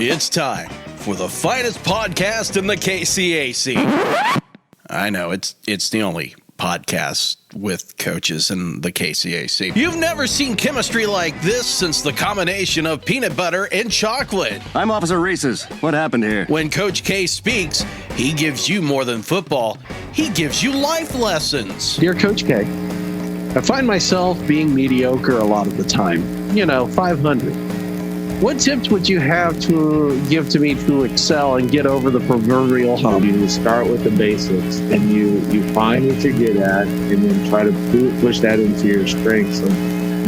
It's time for the finest podcast in the KCAC. I know, it's the only podcast with coaches in the KCAC. You've never seen chemistry like this since the combination of peanut butter and chocolate. I'm Officer Reese's. What happened here? When Coach K speaks, he gives you more than football. He gives you life lessons. Dear Coach K, I find myself being mediocre a lot of the time. 500. What tips would you have to give to me to excel and get over the proverbial hump? You start with the basics, and you find what you're good at, and then try to push that into your strengths. So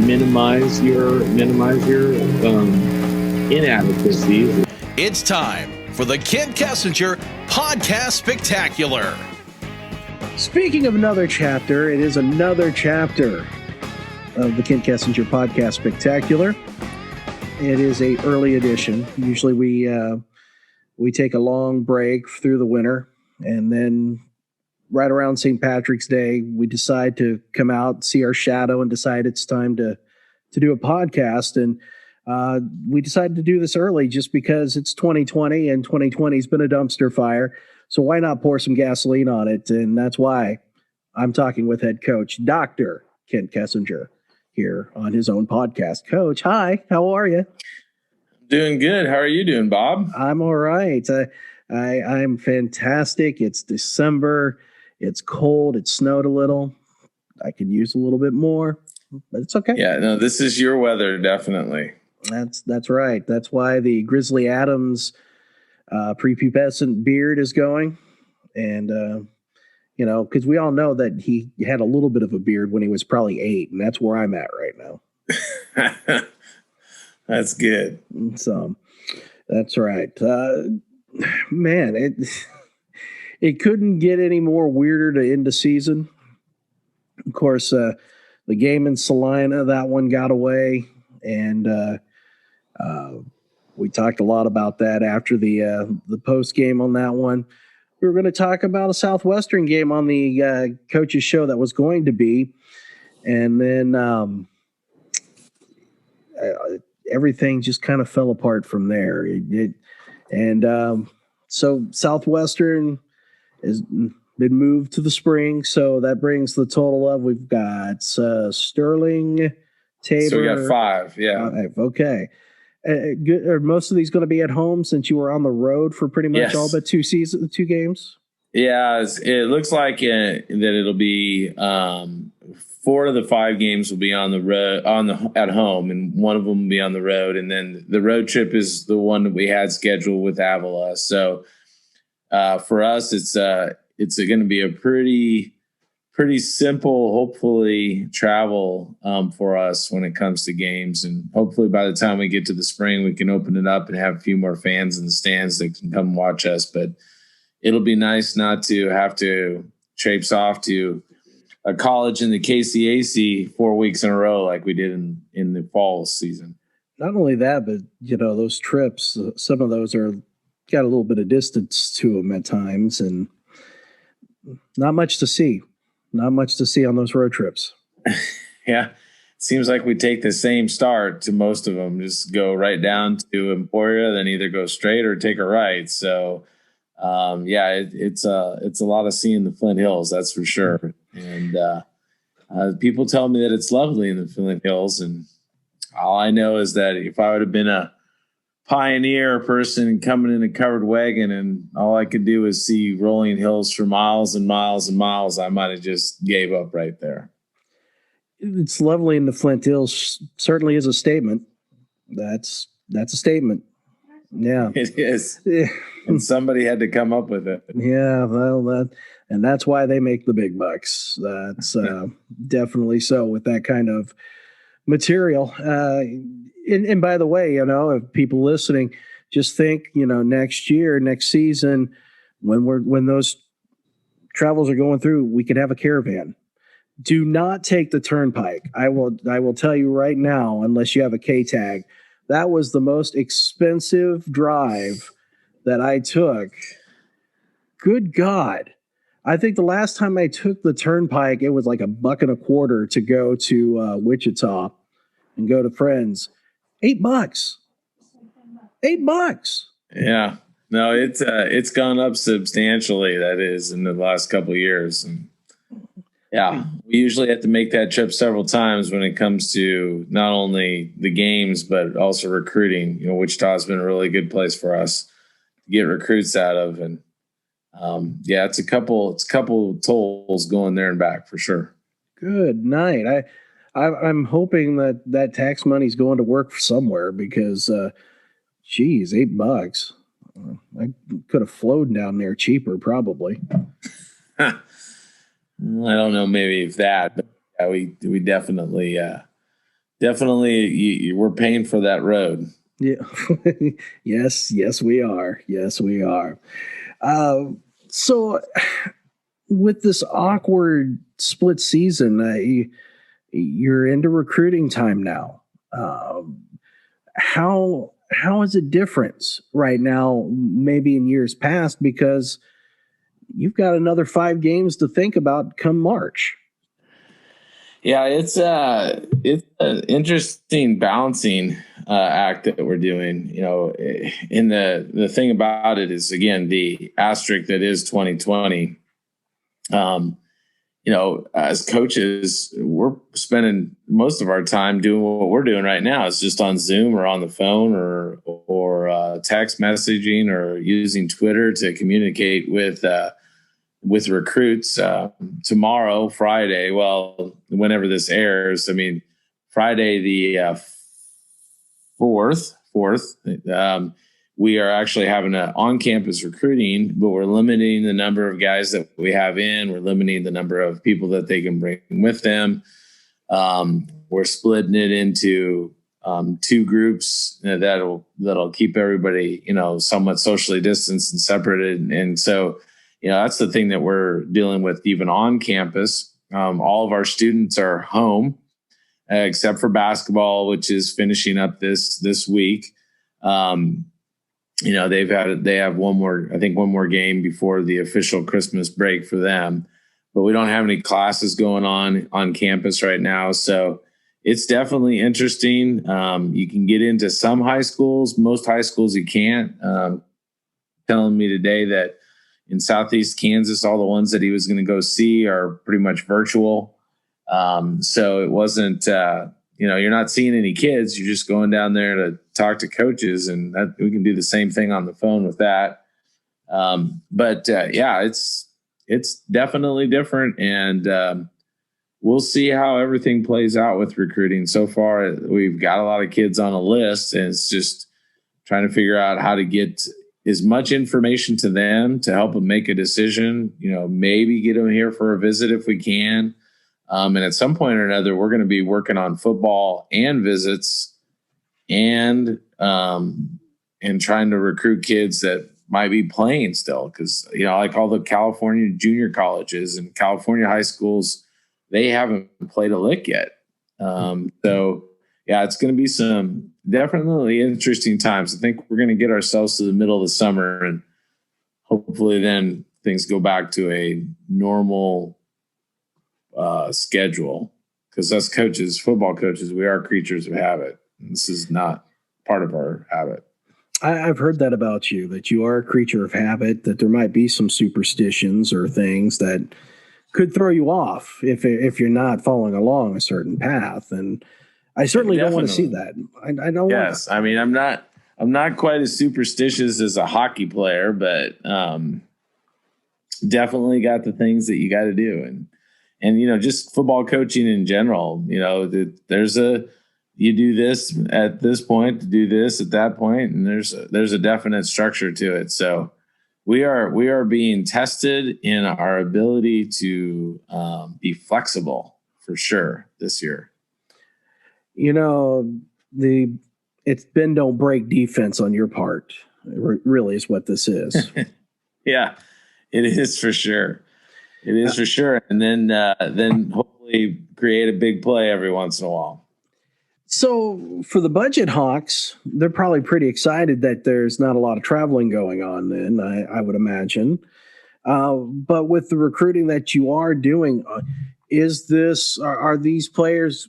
minimize your inadequacies. It's time for the Kent Kessinger Podcast Spectacular. Speaking of another chapter, it is another chapter of the Kent Kessinger Podcast Spectacular. It is a early edition. Usually we take a long break through the winter, and then right around St. Patrick's Day, we decide to come out, see our shadow, and decide it's time to do a podcast. And we decided to do this early just because it's 2020, and 2020 has been a dumpster fire. So why not pour some gasoline on it? And that's why I'm talking with head coach, Dr. Kent Kessinger, here on his own podcast. Coach, hi, how are you? Doing good. How are you doing, Bob? I'm all right. I'm fantastic. It's December. It's cold. It snowed a little. I could use a little bit more, but it's okay. Yeah, no, this is your weather, definitely. That's right. That's why the Grizzly Adams prepubescent beard is going. And, because we all know that he had a little bit of a beard when he was probably 8, and that's where I'm at right now. That's good. So that's right. Man, it couldn't get any more weirder to end the season. Of course, the game in Salina, that one got away, and we talked a lot about that after the post game on that one. We were going to talk about a Southwestern game on the coach's show that was going to be, and then everything just kind of fell apart from there. So Southwestern has been moved to the spring, so that brings the total of, we've got Sterling, Tabor. So we got 5, yeah. 5, okay. Are most of these going to be at home since you were on the road for pretty much all but 2 games? Yeah, it looks like that it'll be 4 of the 5 games will be on the road, at home, and 1 of them will be on the road. And then the road trip is the one that we had scheduled with Avila. So for us, it's going to be a pretty simple, hopefully, travel for us when it comes to games. And hopefully by the time we get to the spring, we can open it up and have a few more fans in the stands that can come watch us. But it'll be nice not to have to traipse off to a college in the KCAC 4 weeks in a row like we did in the fall season. Not only that, but, those trips, some of those got a little bit of distance to them at times, and not much to see. Not much to see on those road trips. Yeah. It seems like we take the same start to most of them. Just go right down to Emporia, then either go straight or take a right. So, it's a lot of seeing the Flint Hills, that's for sure. And people tell me that it's lovely in the Flint Hills. And all I know is that if I would have been a pioneer person coming in a covered wagon and all I could do is see rolling hills for miles and miles and miles, I might have just gave up right there. It's lovely in the Flint Hills. Certainly is a statement. That's a statement. Yeah, it is. Yeah. And somebody had to come up with it. Yeah, well, that's why they make the big bucks. That's definitely so with that kind of material. And by the way, if people listening, just think, next season, when those travels are going through, we could have a caravan. Do not take the turnpike. I will tell you right now, unless you have a K tag, that was the most expensive drive that I took. Good God. I think the last time I took the turnpike, it was like $1.25 to go to Wichita and go to friends. $8. $8. Yeah. No, it's gone up substantially. That is in the last couple of years. And yeah, we usually have to make that trip several times when it comes to not only the games, but also recruiting. Wichita's been a really good place for us to get recruits out of. And it's a couple tolls going there and back for sure. Good night. I'm hoping that tax money's going to work somewhere because, $8. I could have flown down there cheaper, probably. I don't know, maybe if that, but yeah, we definitely we're paying for that road. Yeah. Yes, we are. Yes, we are. So with this awkward split season, you're into recruiting time now. How is it different right now, maybe in years past, because you've got another 5 games to think about come March? Yeah, it's an interesting balancing act that we're doing. And the thing about it is, again, the asterisk that is 2020. As coaches, we're spending most of our time doing what we're doing right now. It's just on Zoom or on the phone or text messaging or using Twitter to communicate with recruits. Tomorrow, Friday, well, whenever this airs, Friday the 4th, we are actually having an on-campus recruiting, but we're limiting the number of guys that we have in. We're limiting the number of people that they can bring with them. We're splitting it into 2 groups that'll keep everybody, somewhat socially distanced and separated. And so, that's the thing that we're dealing with even on campus. All of our students are home, except for basketball, which is finishing up this week. They have one more game before the official Christmas break for them, but we don't have any classes going on campus right now. So it's definitely interesting. You can get into some high schools, most high schools you can't. Telling me today that in Southeast Kansas, all the ones that he was going to go see are pretty much virtual. So it wasn't, you're not seeing any kids. You're just going down there to talk to coaches, and that we can do the same thing on the phone with that. It's definitely different, and we'll see how everything plays out with recruiting. So far, we've got a lot of kids on a list, and it's just trying to figure out how to get as much information to them to help them make a decision. Maybe get them here for a visit if we can. And at some point or another, we're going to be working on football and visits and trying to recruit kids that might be playing still. Because, like all the California junior colleges and California high schools, they haven't played a lick yet. It's going to be some definitely interesting times. I think we're going to get ourselves to the middle of the summer, and hopefully then things go back to a normal schedule, because us coaches, football coaches, we are creatures of habit. This is not part of our habit. I've heard that about you, that you are a creature of habit, that there might be some superstitions or things that could throw you off if you're not following along a certain path. And I certainly don't want to see that. I don't. Yes. I'm not quite as superstitious as a hockey player, but definitely got the things that you got to do. And just football coaching in general, you do this at this point, to do this at that point, and there's a definite structure to it. So we are being tested in our ability to be flexible for sure this year. It's bend don't break defense on your part. It really is what this is. Yeah, it is for sure. It is for sure. And then hopefully create a big play every once in a while. So for the budget Hawks, they're probably pretty excited that there's not a lot of traveling going on then, I would imagine. But with the recruiting that you are doing, are these players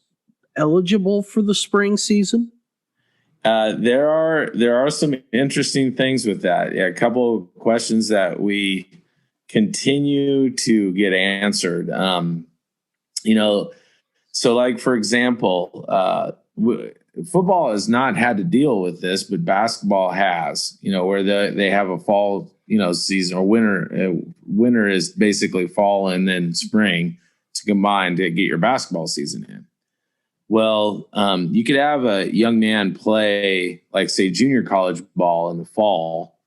eligible for the spring season? There are some interesting things with that. Yeah, a couple of questions that we continue to get answered. So like, for example, football has not had to deal with this, but basketball has, where they have a fall, season, or winter. Winter is basically fall and then spring to combine to get your basketball season in. Well, you could have a young man play, like, say, junior college ball in the fall,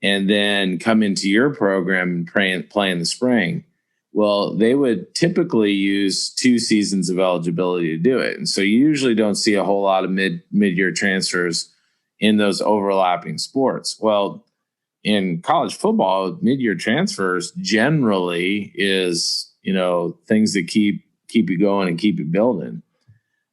and then come into your program and play in the spring. Well, they would typically use 2 seasons of eligibility to do it. And so you usually don't see a whole lot of mid-year transfers in those overlapping sports. Well, in college football, mid-year transfers generally is, things that keep you going and keep you building.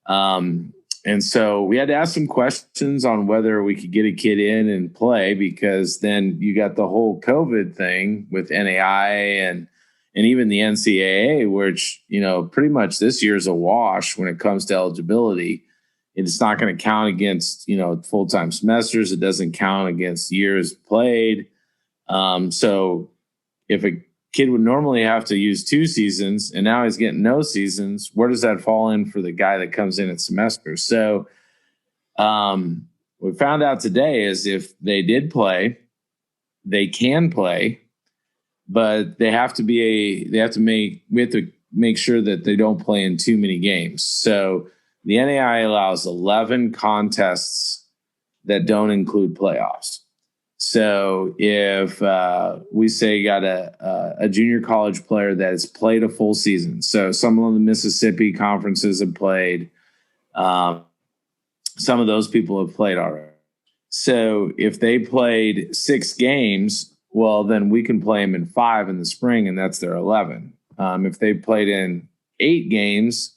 And so we had to ask some questions on whether we could get a kid in and play, because then you got the whole COVID thing with NAI and even the NCAA, which, pretty much this year's a wash when it comes to eligibility. It's not going to count against, full-time semesters. It doesn't count against years played. So if a kid would normally have to use 2 seasons and now he's getting no seasons, where does that fall in for the guy that comes in at semester? So we found out today is if they did play, they can play, but we have to make sure that they don't play in too many games. So the NAI allows 11 contests that don't include playoffs. So if we say you got a junior college player that has played a full season, so some of the Mississippi conferences have played, some of those people have played already. So if they played 6 games, well, then we can play them in 5 in the spring, and that's their 11. If they played in 8 games,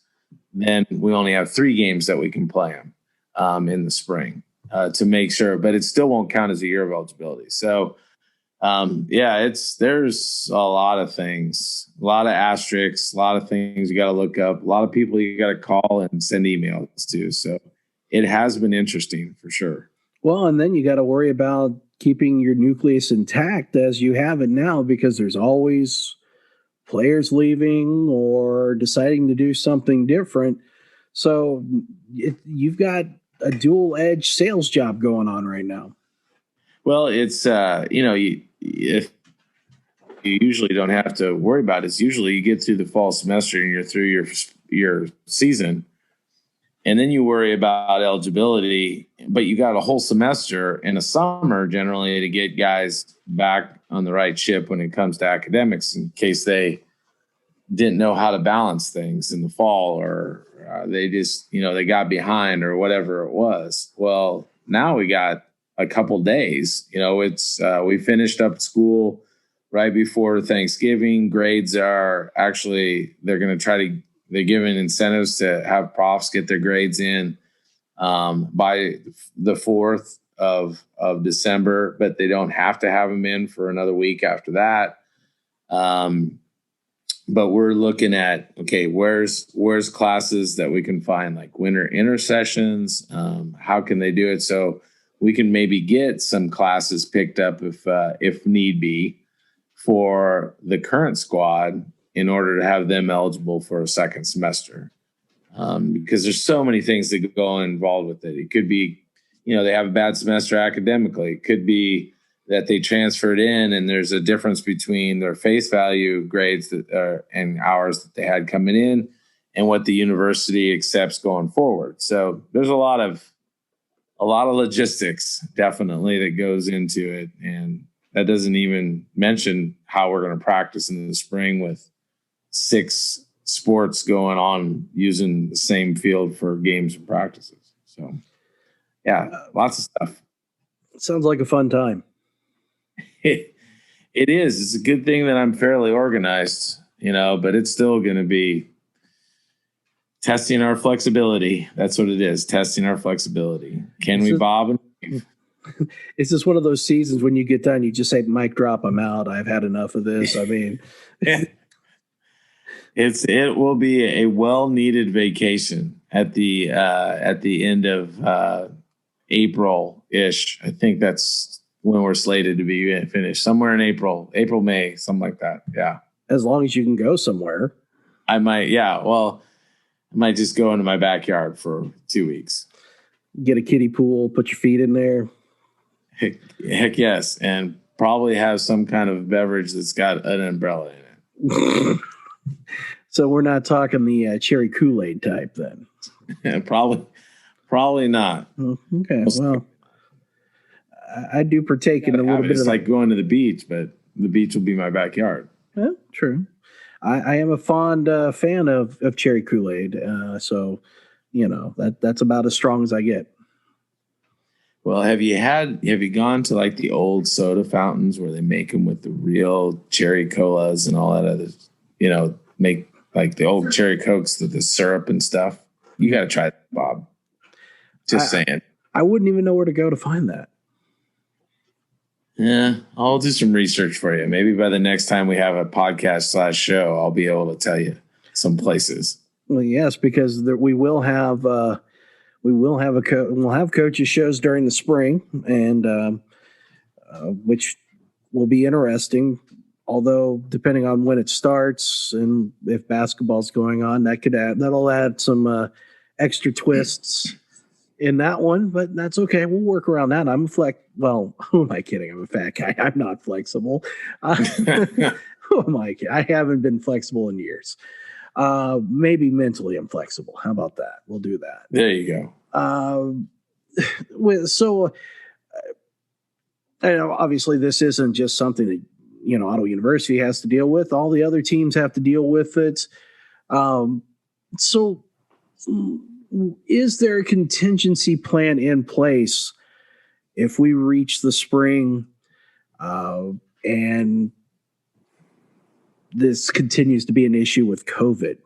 then we only have 3 games that we can play them in the spring. To make sure, but it still won't count as a year of eligibility. So, there's a lot of things, a lot of asterisks, a lot of things you got to look up, a lot of people you got to call and send emails to. So it has been interesting for sure. Well, and then you got to worry about keeping your nucleus intact as you have it now, because there's always players leaving or deciding to do something different. So you've got a dual-edged sales job going on right now. Well, it's you usually don't have to worry about it. It's usually you get through the fall semester and you're through your season, and then you worry about eligibility. But you got a whole semester and a summer generally to get guys back on the right ship when it comes to academics, in case they didn't know how to balance things in the fall, or they just, they got behind or whatever it was. Well, now we got a couple days, it's, we finished up school right before Thanksgiving. Grades are actually, they're giving incentives to have profs get their grades in by the 4th of December, but they don't have to have them in for another week after that. But we're looking at, okay, where's classes that we can find, like winter intersessions? How can they do it? So we can maybe get some classes picked up if need be for the current squad in order to have them eligible for a second semester. Because there's so many things that go involved with it. It could be, they have a bad semester academically. It could be that they transferred in and there's a difference between their face value grades and hours that they had coming in and what the university accepts going forward. So there's a lot of logistics definitely that goes into it. And that doesn't even mention how we're going to practice in the spring with 6 sports going on using the same field for games and practices. So yeah, lots of stuff. Sounds like a fun time. It is. It's a good thing that I'm fairly organized, but it's still going to be testing our flexibility. That's what it is. Testing our flexibility. Can we bob and weave? Is this one of those seasons when you get done, you just say, mic drop, I'm out. I've had enough of this. I mean, it will be a well-needed vacation at the end of April-ish. I think that's when we're slated to be finished. Somewhere in April, May, something like that. Yeah. As long as you can go somewhere. I might. Yeah. Well, I might just go into my backyard for 2 weeks. Get a kiddie pool, put your feet in there. Heck yes. And probably have some kind of beverage that's got an umbrella in it. So we're not talking the cherry Kool-Aid type then. Probably not. Okay. Well, I do partake in a little bit. It's like going to the beach, but the beach will be my backyard. Yeah, true. I am a fond fan of cherry Kool-Aid. So, that's about as strong as I get. Well, have you gone to like the old soda fountains where they make them with the real cherry colas and all that other, make like the old cherry Cokes with the syrup and stuff? You got to try that, Bob. Just saying. I wouldn't even know where to go to find that. Yeah, I'll do some research for you. Maybe by the next time we have a podcast / show, I'll be able to tell you some places. Well, yes, because we will have we'll have coaches shows during the spring, and which will be interesting. Although depending on when it starts and if basketball's going on, that'll add some extra twists in that one. But that's okay. We'll work around that. Well, who am I kidding? I'm a fat guy. I'm not flexible. Who am I kidding? I haven't been flexible in years. Maybe mentally I'm flexible. How about that? We'll do that. There you go. I know obviously this isn't just something that, Ottawa University has to deal with. All the other teams have to deal with it. So is there a contingency plan in place if we reach the spring and this continues to be an issue with COVID?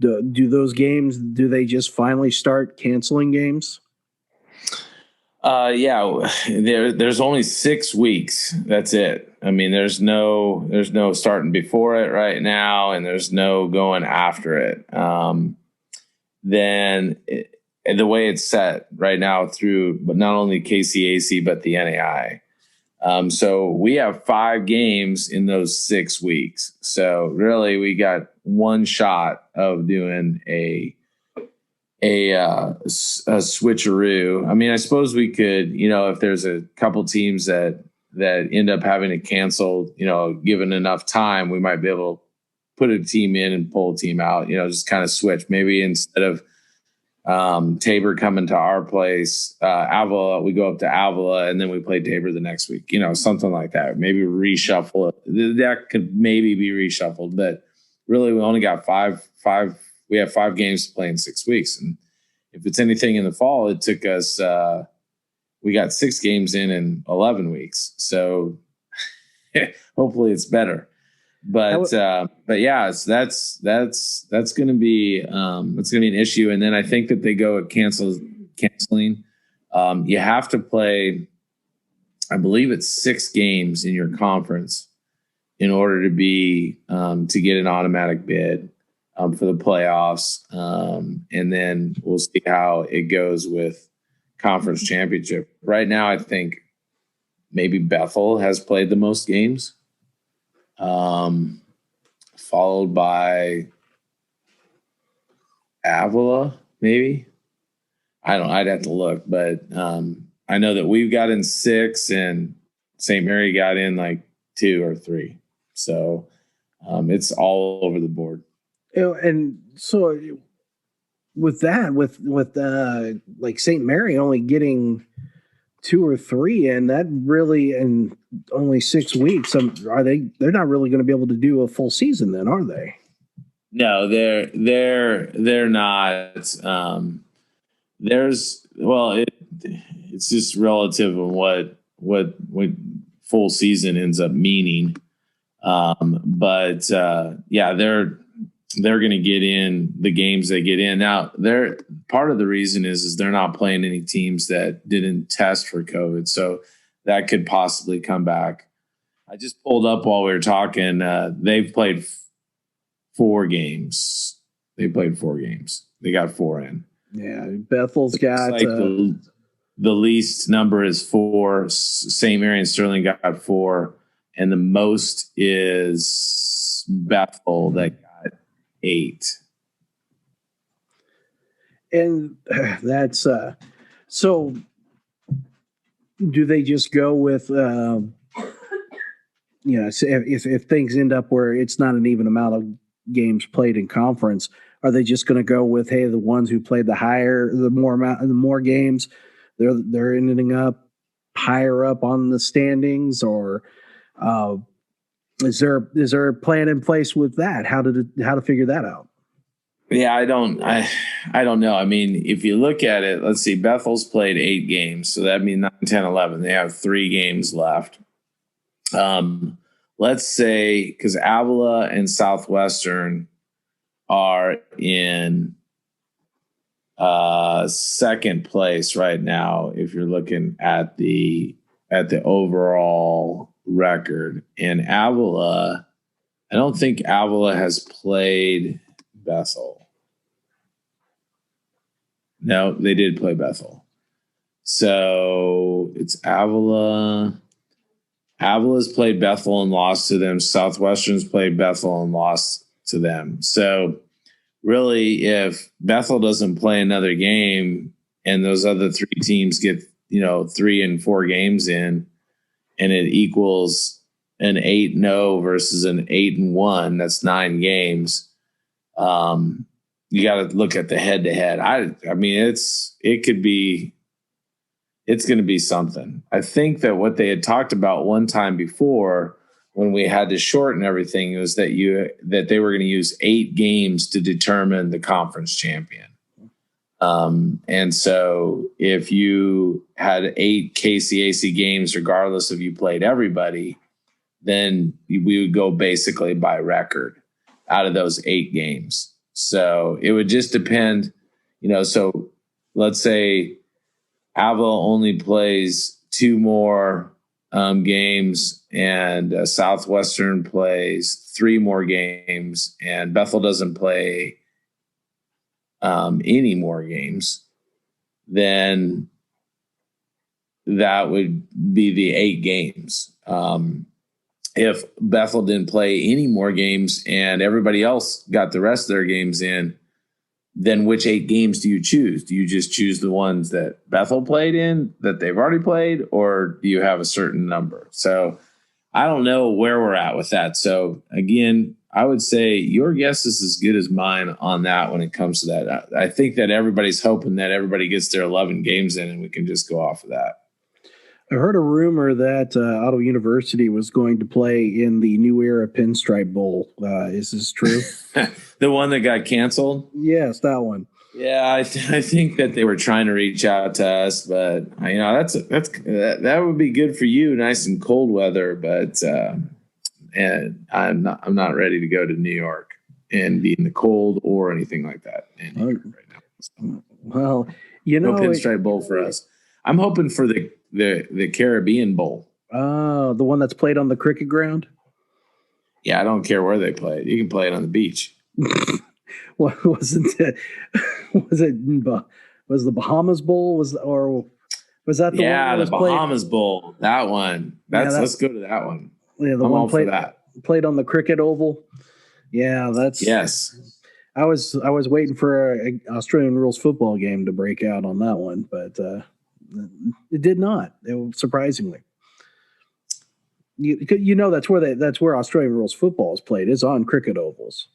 Do those games, do they just finally start canceling games? Yeah, there's only 6 weeks. That's it. I mean, there's no starting before it right now, and there's no going after it. And the way it's set right now but not only KCAC, but the NAI. So we have 5 games in those 6 weeks. So really we got one shot of doing a switcheroo. I mean, I suppose we could, if there's a couple teams that end up having to cancel, given enough time, we might be able to put a team in and pull a team out, just kind of switch. Maybe instead of Tabor coming to our place, Avila, we go up to Avila and then we play Tabor the next week, something like that. Maybe reshuffle it. That could maybe be reshuffled, but really we only got we have 5 games to play in 6 weeks. And if it's anything in the fall, it took us, we got 6 games in 11 weeks. So hopefully it's better. But yeah, that's going to be an issue. And then I think that they go at canceling. You have to play, I believe it's 6 games in your conference in order to be, to get an automatic bid for the playoffs. And then we'll see how it goes with conference championship. Right now, I think maybe Bethel has played the most games. Followed by Avila, maybe. I'd have to look, but I know that we've got in 6 and St. Mary got in like 2 or 3. So it's all over the board. And so with that, with like St. Mary only getting 2 or 3, and that really in only 6 weeks, they're not really going to be able to do a full season then, are they? No, they're not. It's just relative on what full season ends up meaning. Yeah, they're going to get in the games they get in. Now, part of the reason is they're not playing any teams that didn't test for COVID, so that could possibly come back. I just pulled up while we were talking. They've played 4 games. They got 4 in. Yeah, Bethel's got the least number is 4. St. Mary and Sterling got 4. And the most is Bethel that got 8. And that's so do they just go with if things end up where it's not an even amount of games played in conference, are they just going to go with, hey, the ones who played the more games, they're ending up higher up on the standings, or is there a plan in place with that? How to figure that out? Yeah, I don't know. I mean, if you look at it, let's see, Bethel's played 8 games. So that means 9, 10, 11. They have 3 games left. Let's say, because Avila and Southwestern are in second place right now, if you're looking at the overall record. And Avila, I don't think Avila has played Bethel. No, they did play Bethel. So it's Avila. Avila's played Bethel and lost to them. Southwestern's played Bethel and lost to them. So really, if Bethel doesn't play another game and those other 3 teams get, 3 and 4 games in, and it equals an 8-0 versus an 8-1, that's 9 games. You got to look at the head-to-head. I mean, it's going to be something. I think that what they had talked about one time before, when we had to shorten everything, was that they were going to use 8 games to determine the conference champion. And so if you had 8 KCAC games, regardless if you played everybody, then we would go basically by record out of those 8 games. So it would just depend, so let's say Avila only plays 2 more games, and Southwestern plays 3 more games, and Bethel doesn't play any more games, then that would be the 8 games. If Bethel didn't play any more games and everybody else got the rest of their games in, then which 8 games do you choose? Do you just choose the ones that Bethel played in that they've already played, or do you have a certain number? So I don't know where we're at with that. So again, I would say your guess is as good as mine on that when it comes to that. I think that everybody's hoping that everybody gets their 11 games in and we can just go off of that. I heard a rumor that Ottawa University was going to play in the New Era Pinstripe Bowl. Is this true? The one that got canceled? Yes, that one. Yeah, I think that they were trying to reach out to us, but that would be good for you, nice and cold weather. But and I'm not ready to go to New York and be in the cold or anything like that right now. So, well, no Pinstripe Bowl for us. I'm hoping for the Caribbean Bowl. The one that's played on the cricket ground? Yeah, I don't care where they play it. You can play it on the beach. Well, was the Bahamas Bowl? Was that the one that was the Bahamas Bowl. That one. Let's go to that one. Yeah, the one played on the cricket oval. Yeah, that's yes. I was waiting for an Australian rules football game to break out on that one, but it did not. Surprisingly, that's where Australian rules football is played. It's on cricket ovals.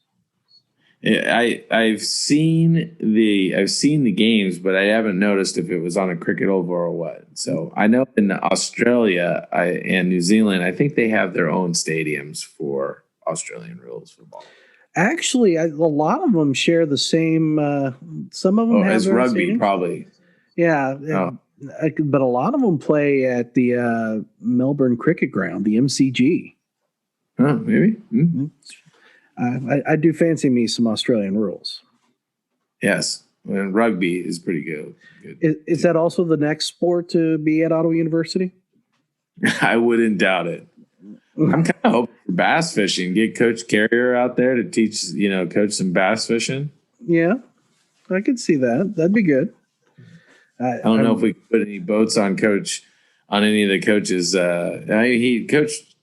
I've seen the games, but I haven't noticed if it was on a cricket oval or what. So I know in Australia and New Zealand, I think they have their own stadiums for Australian rules football. Actually, a lot of them share the same. Some of them have as rugby, stadiums. Probably. Yeah, but a lot of them play at the Melbourne Cricket Ground, the MCG. Oh, maybe. Mm-hmm. I do fancy me some Australian rules. Yes, and rugby is pretty good. Is that also the next sport to be at Ottawa University? I wouldn't doubt it. I'm kind of hoping for bass fishing. Get Coach Carrier out there to teach, coach some bass fishing. Yeah, I could see that. That'd be good. I don't know if we could put any boats on any of the coaches.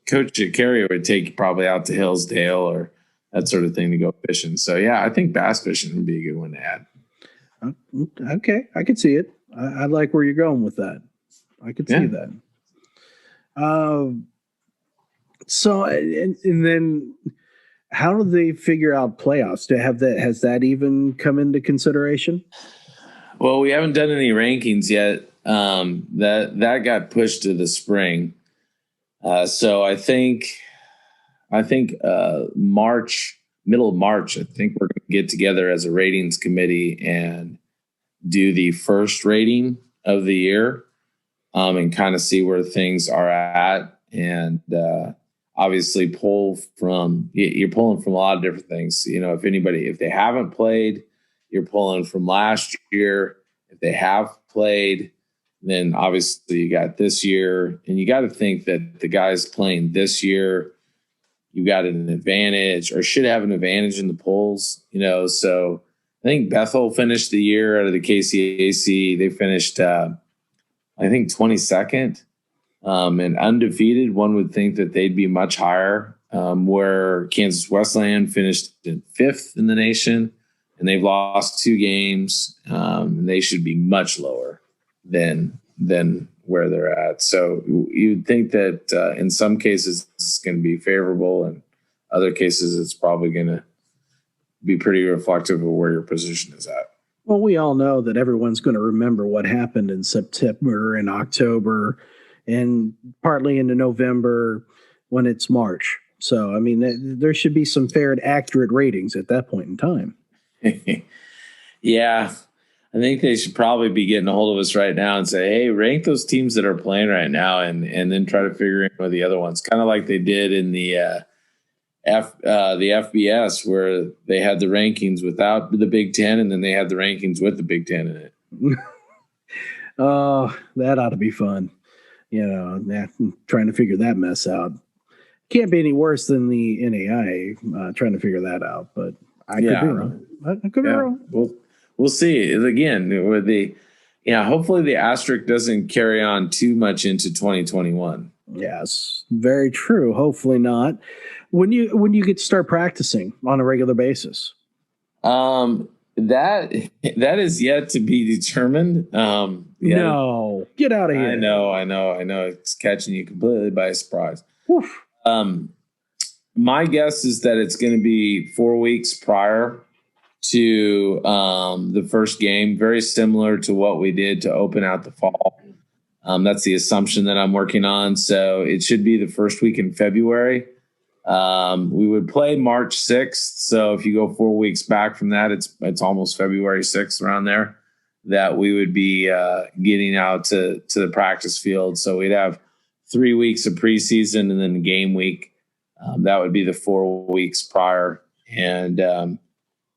Coach Carrier would take probably out to Hillsdale or that sort of thing to go fishing. So yeah, I think bass fishing would be a good one to add. Okay, I could see it. I like where you're going with that. I could see that. So and then how do they figure out playoffs? Has that even come into consideration? Well, we haven't done any rankings yet. That got pushed to the spring. So I think March, middle of March, I think we're going to get together as a ratings committee and do the first rating of the year, and kind of see where things are at. And obviously you're pulling from a lot of different things. If they haven't played, you're pulling from last year. If they have played, then obviously you got this year, and you got to think that the guys playing this year, you got an advantage or should have an advantage in the polls, So I think Bethel finished the year out of the KCAC. They finished, I think 22nd, and undefeated. One would think that they'd be much higher, where Kansas Westland finished in 5th in the nation, and they've lost 2 games, and they should be much lower than where they're at. So you'd think that in some cases it's going to be favorable, and other cases it's probably going to be pretty reflective of where your position is at. Well, we all know that everyone's going to remember what happened in September and October and partly into November when it's March. So, I mean, there should be some fair and accurate ratings at that point in time. Yeah. I think they should probably be getting a hold of us right now and say, hey, rank those teams that are playing right now and then try to figure out the other ones, kind of like they did in the FBS, where they had the rankings without the Big Ten, and then they had the rankings with the Big Ten in it. Oh, that ought to be fun. Trying to figure that mess out. Can't be any worse than the NAIA trying to figure that out, but I could be wrong. I could be wrong. We'll see. Again, with hopefully the asterisk doesn't carry on too much into 2021. Yes, very true. Hopefully not. When you get to start practicing on a regular basis? That is yet to be determined. No, get out of here. I know. It's catching you completely by surprise. Oof. My guess is that it's going to be 4 weeks prior to the first game, very similar to what we did to open out the fall. That's the assumption that I'm working on. So it should be the first week in February. We would play March 6th. So if you go 4 weeks back from that, it's almost February 6th around there that we would be getting out to the practice field. So we'd have 3 weeks of preseason and then game week. That would be the 4 weeks prior. And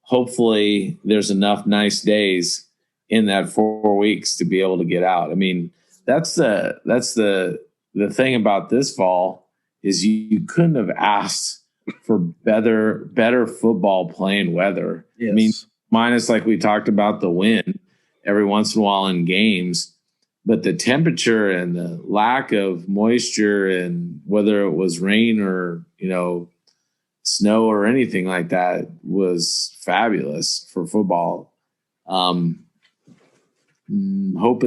hopefully there's enough nice days in that 4 weeks to be able to get out. I mean, that's the thing about this fall is you couldn't have asked for better football playing weather. Yes. I mean, minus like we talked about the wind every once in a while in games, but the temperature and the lack of moisture and whether it was rain or, snow or anything like that was fabulous for football. Hoping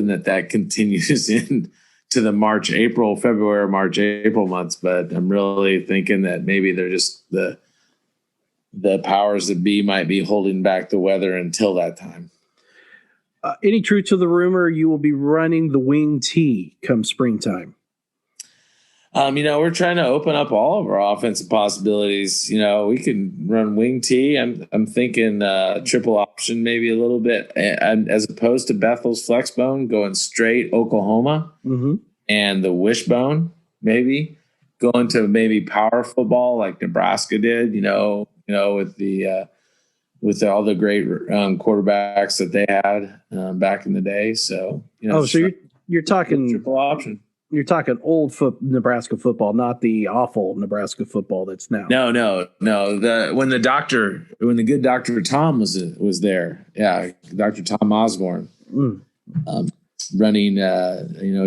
that continues into the February, March, April months, but I'm really thinking that maybe they're just the powers that be might be holding back the weather until that time. Any truth to the rumor you will be running the wing tee come springtime? We're trying to open up all of our offensive possibilities. We can run wing tee. I'm thinking triple option, maybe a little bit, as opposed to Bethel's flex bone going straight Oklahoma, and the wishbone, maybe going to maybe power football like Nebraska did. With all the great quarterbacks that they had back in the day. So so you're talking triple option. You're talking old Nebraska football, not the awful Nebraska football that's now. No. When the good Dr. Tom was there. Yeah. Dr. Tom Osborne. running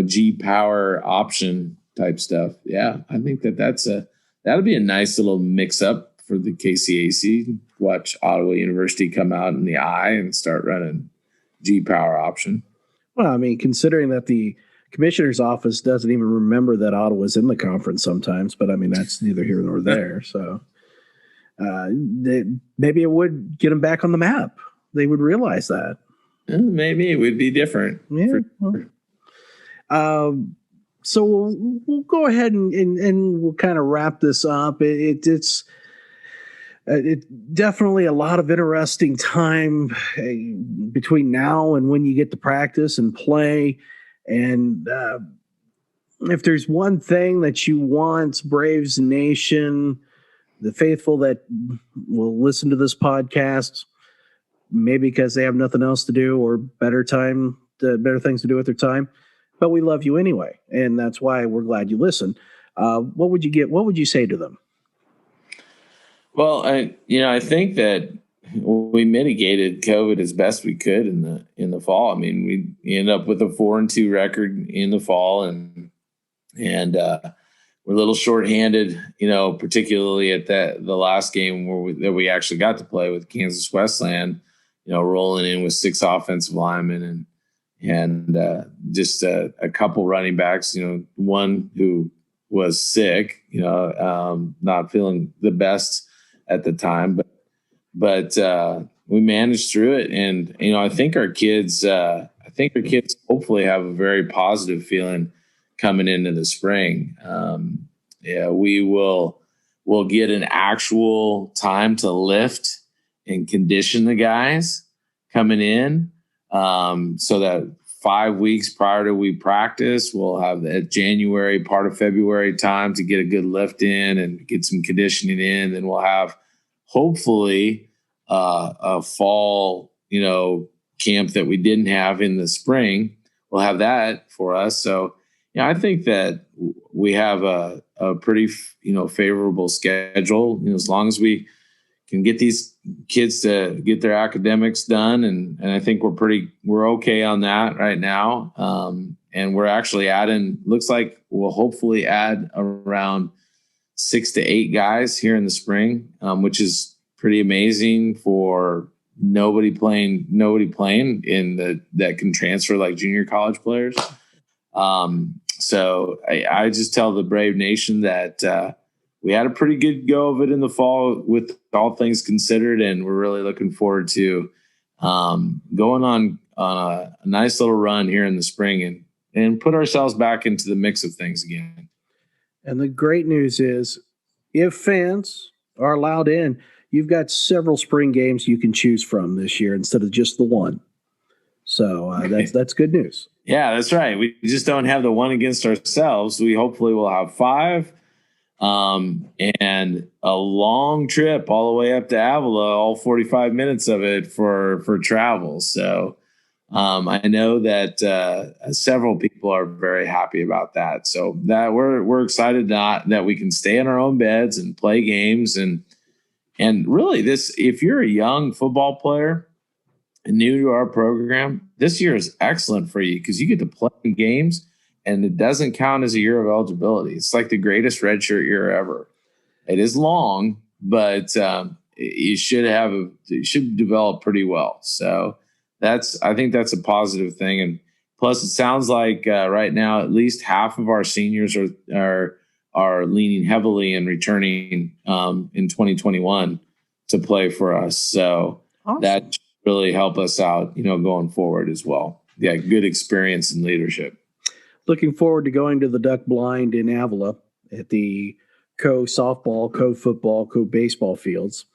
G power option type stuff. Yeah, I think that'll be a nice little mix up for the KCAC. Watch Ottawa University come out in the I and start running G power option. Well, I mean, considering that the commissioner's office doesn't even remember that Ottawa's in the conference sometimes, but I mean, that's neither here nor there. So maybe it would get them back on the map. They would realize that. Maybe it would be different. Yeah. So we'll go ahead and we'll kind of wrap this up. It's definitely a lot of interesting time between now and when you get to practice and play. And if there's one thing that you want, Braves Nation, the faithful that will listen to this podcast, maybe because they have nothing else to do or better things to do with their time, but we love you anyway, and that's why we're glad you listen. What would you say to them? Well, I think that we mitigated COVID as best we could in the fall. I mean, we ended up with a 4-2 record in the fall, and we're a little shorthanded, particularly at the last game that we actually got to play with Kansas Westland, rolling in with 6 offensive linemen and just a couple running backs, one who was sick, not feeling the best at the time, but we managed through it. And, I think our kids hopefully have a very positive feeling coming into the spring. We'll get an actual time to lift and condition the guys coming in, so that 5 weeks prior to we practice, we'll have that January, part of February time to get a good lift in and get some conditioning in. Then we'll have hopefully a fall, camp that we didn't have in the spring. We'll have that for us. So, I think that we have a pretty, favorable schedule, as long as we can get these kids to get their academics done. And I think we're okay on that right now. And we're actually looks like we'll hopefully add around 6 to 8 guys here in the spring, which is pretty amazing for nobody playing that can transfer like junior college players. So I just tell the Brave Nation that we had a pretty good go of it in the fall with all things considered, and we're really looking forward to going on a nice little run here in the spring and put ourselves back into the mix of things again. And the great news is, if fans are allowed in, you've got several spring games you can choose from this year instead of just the one. So that's good news. Yeah, that's right. We just don't have the one against ourselves. We hopefully will have 5. And a long trip all the way up to Avila, all 45 minutes of it for travel. So I know that several people are very happy about that. So that we're excited that we can stay in our own beds and play games. And really if you're a young football player and new to our program, this year is excellent for you because you get to play games. And it doesn't count as a year of eligibility. It's like the greatest redshirt year ever. It is long, but you should develop pretty well. So I think that's a positive thing. And plus, it sounds like right now at least half of our seniors are leaning heavily and returning in 2021 to play for us. So awesome. That should really help us out, going forward as well. Yeah, good experience and leadership. Looking forward to going to the Duck Blind in Avila at the co-softball, co-football, co-baseball fields.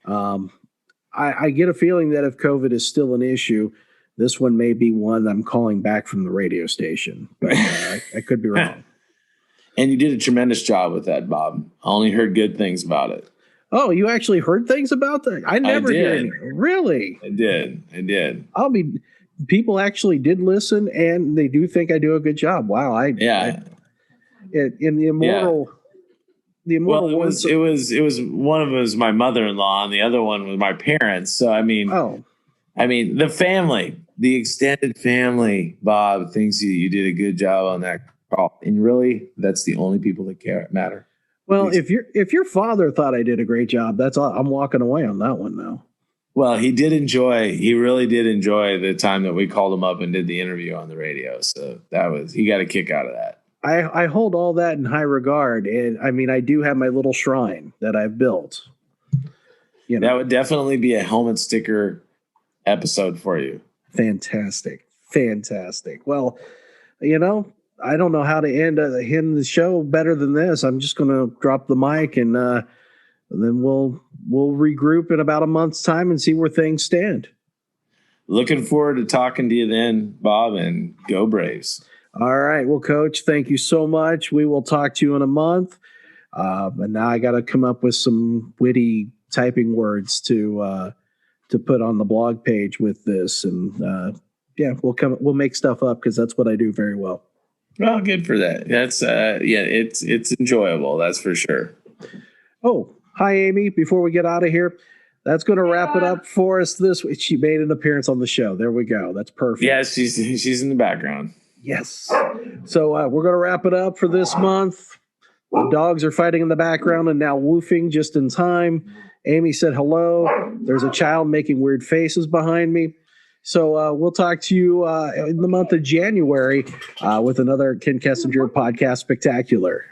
I get a feeling that if COVID is still an issue, this one may be one I'm calling back from the radio station. But I could be wrong. And you did a tremendous job with that, Bob. I only heard good things about it. Oh, you actually heard things about that? I never did. Really? I did. People actually did listen, and they do think I do a good job. Wow. In the immortal, well, it was one of them was my mother-in-law, and the other one was my parents. So, the family, the extended family, Bob, thinks you did a good job on that call. And really, that's the only people that matter. Well, if your father thought I did a great job, that's all. I'm walking away on that one now. Well, he really did enjoy the time that we called him up and did the interview on the radio. So he got a kick out of that. I hold all that in high regard. And I mean, I do have my little shrine that I've built. You know, that would definitely be a helmet sticker episode for you. Fantastic. Well, you know, I don't know how to end the show better than this. I'm just going to drop the mic and then we'll regroup in about a month's time and see where things stand. Looking forward to talking to you then, Bob, and go Braves. All right. Well, Coach, thank you so much. We will talk to you in a month. And now I got to come up with some witty typing words to put on the blog page with this. And we'll make stuff up because that's what I do very well. Well, good for that. That's it's enjoyable. That's for sure. Oh, hi, Amy. Before we get out of here, that's going to wrap it up for us this week. She made an appearance on the show. There we go. That's perfect. Yeah, she's in the background. Yes. So we're going to wrap it up for this month. The dogs are fighting in the background and now woofing just in time. Amy said hello. There's a child making weird faces behind me. So we'll talk to you in the month of January with another Kent Kessinger Podcast Spectacular.